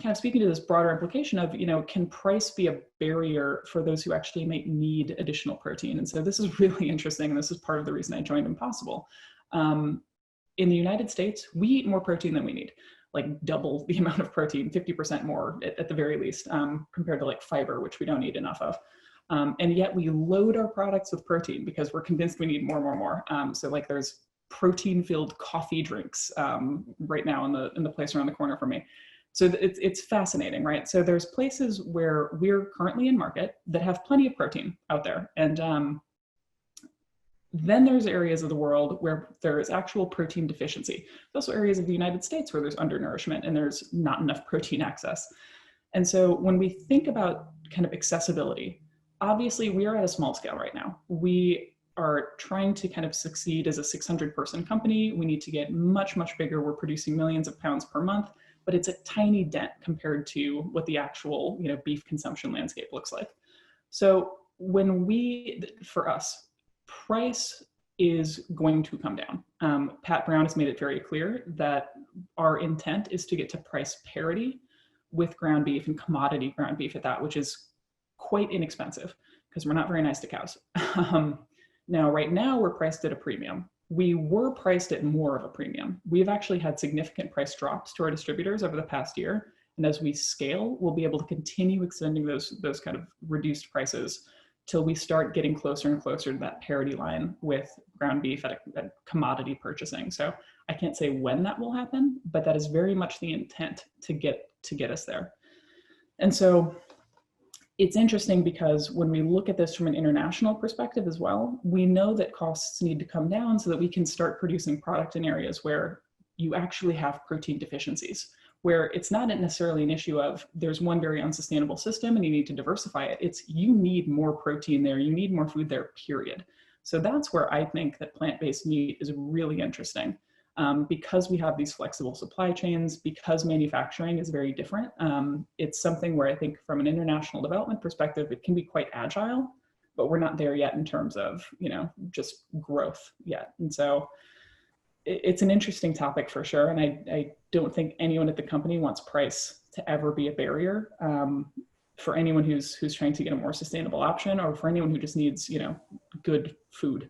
kind of speaking to this broader implication of, can price be a barrier for those who actually might need additional protein? And so this is really interesting. And this is part of the reason I joined Impossible. In the United States, we eat more protein than we need, like double the amount of protein, 50% more at the very least, compared to like fiber, which we don't eat enough of. And yet we load our products with protein because we're convinced we need more. So like there's protein-filled coffee drinks right now in the place around the corner from me. So it's fascinating, right? So there's places where we're currently in market that have plenty of protein out there. And then there's areas of the world where there is actual protein deficiency. There's also areas of the United States where there's undernourishment and there's not enough protein access. And so when we think about kind of accessibility, obviously we are at a small scale right now. We are trying to kind of succeed as a 600-person company. We need to get much, much bigger. We're producing millions of pounds per month, but it's a tiny dent compared to what the actual, beef consumption landscape looks like. So for us, price is going to come down. Pat Brown has made it very clear that our intent is to get to price parity with ground beef and commodity ground beef at that, which is quite inexpensive because we're not very nice to cows. Now, right now we're priced at a premium. We were priced at more of a premium. We've actually had significant price drops to our distributors over the past year. And as we scale, we'll be able to continue extending those kind of reduced prices till we start getting closer and closer to that parity line with ground beef at commodity purchasing. So I can't say when that will happen, but that is very much the intent to get us there. And so it's interesting because when we look at this from an international perspective as well, we know that costs need to come down so that we can start producing product in areas where you actually have protein deficiencies, where it's not necessarily an issue of there's one very unsustainable system and you need to diversify it. It's you need more protein there, you need more food there, period. So that's where I think that plant-based meat is really interesting. Because we have these flexible supply chains, because manufacturing is very different, it's something where I think from an international development perspective, it can be quite agile, but we're not there yet in terms of, just growth yet. And so it's an interesting topic for sure. And I don't think anyone at the company wants price to ever be a barrier for anyone who's trying to get a more sustainable option, or for anyone who just needs, good food.